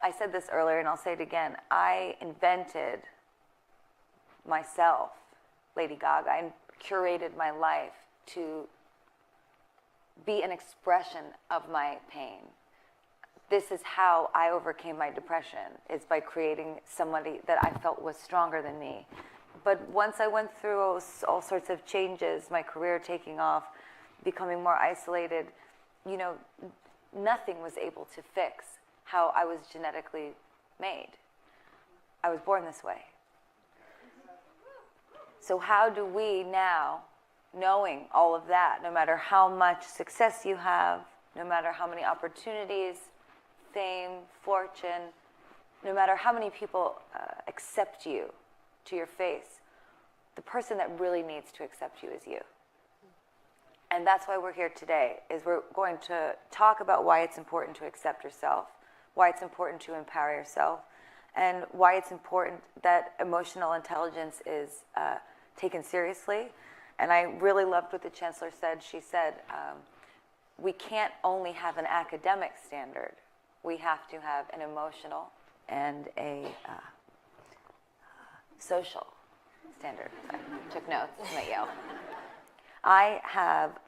I said this earlier and I'll say it again. I invented myself, Lady Gaga. I curated my life to be an expression of my pain. This is how I overcame my depression, is by creating somebody that I felt was stronger than me. But once I went through all sorts of changes, my career taking off, becoming more isolated, nothing was able to fix how I was genetically made. I was born this way. So how do we now, knowing all of that, no matter how much success you have, no matter how many opportunities, fame, fortune, no matter how many people accept you to your face, the person that really needs to accept you is you. And that's why we're here today, is we're going to talk about why it's important to accept yourself, why it's important to empower yourself, and why it's important that emotional intelligence is taken seriously. And I really loved what the Chancellor said. She said, we can't only have an academic standard. We have to have an emotional and a social standard. I took notes at Yale. I have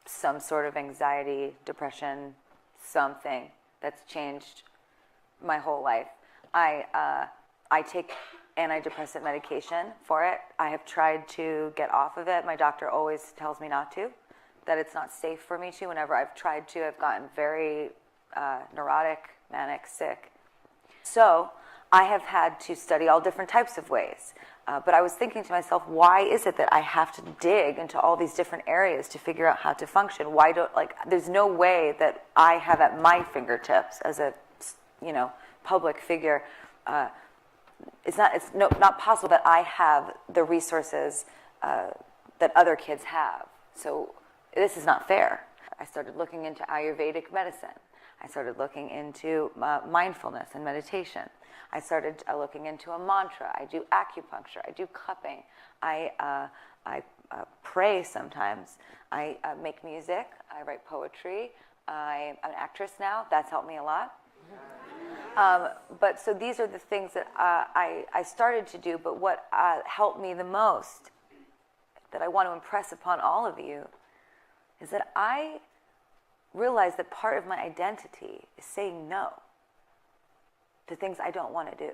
some sort of anxiety, depression, something that's changed my whole life. I take antidepressant medication for it. I have tried to get off of it. My doctor always tells me not to, that it's not safe for me to. Whenever I've tried to, I've gotten very neurotic, manic, sick. So I have had to study all different types of ways. But I was thinking to myself, why is it that I have to dig into all these different areas to figure out how to function? There's no way that I have at my fingertips as a, public figure. It's not possible that I have the resources that other kids have. So this is not fair. I started looking into Ayurvedic medicine. I started looking into mindfulness and meditation. I started looking into a mantra. I do acupuncture. I do cupping. I pray sometimes. I make music. I write poetry. I'm an actress now. That's helped me a lot. But so these are the things that I started to do. But what helped me the most, that I want to impress upon all of you, is that I realized that part of my identity is saying no to things I don't want to do.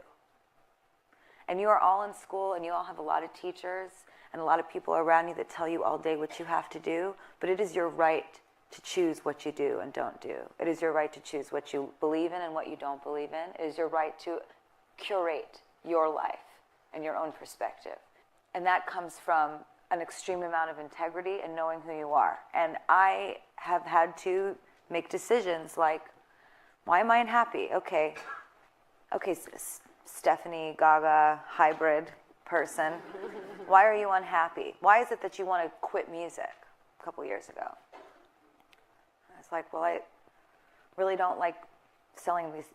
And you are all in school, and you all have a lot of teachers and a lot of people around you that tell you all day what you have to do, but it is your right to choose what you do and don't do. It is your right to choose what you believe in and what you don't believe in. It is your right to curate your life and your own perspective. And that comes from an extreme amount of integrity and knowing who you are. And I have had to make decisions like, why am I unhappy? Okay, Stephanie, Gaga, hybrid person, why are you unhappy? Why is it that you want to quit music a couple years ago? It's like, well, I really don't like selling these,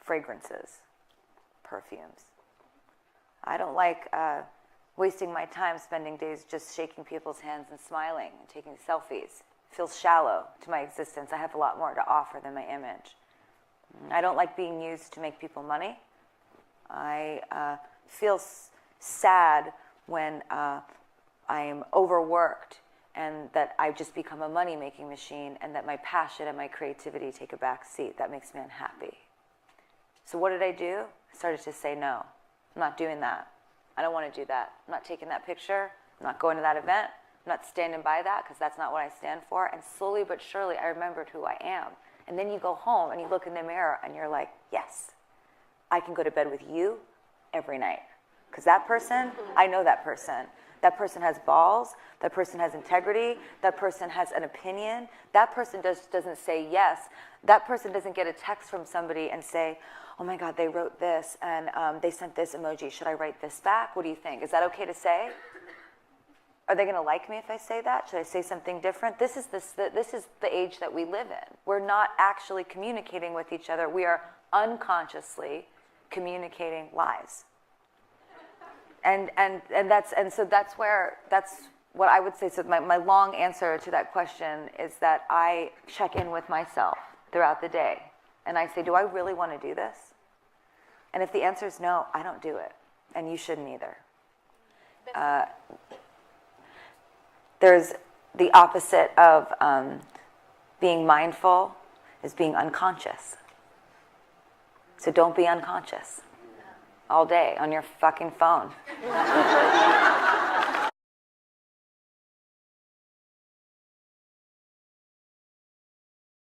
fragrances, perfumes. I don't like wasting my time spending days just shaking people's hands and smiling and taking selfies. It feels shallow to my existence. I have a lot more to offer than my image. I don't like being used to make people money. I feel sad when I'm overworked and that I've just become a money-making machine and that my passion and my creativity take a back seat. That makes me unhappy. So what did I do? I started to say no. I'm not doing that. I don't want to do that. I'm not taking that picture. I'm not going to that event. I'm not standing by that because that's not what I stand for. And slowly but surely, I remembered who I am. And then you go home and you look in the mirror and you're like, yes, I can go to bed with you every night. Because that person, I know that person. That person has balls. That person has integrity. That person has an opinion. That person doesn't say yes. That person doesn't get a text from somebody and say, oh my God, they wrote this and they sent this emoji. Should I write this back? What do you think? Is that okay to say? Are they going to like me if I say that? Should I say something different? This is the age that we live in. We're not actually communicating with each other. We are unconsciously communicating lies. And so that's what I would say. So my long answer to that question is that I check in with myself throughout the day. And I say, do I really want to do this? And if the answer is no, I don't do it. And you shouldn't either. There's the opposite of being mindful is being unconscious. So don't be unconscious all day on your fucking phone.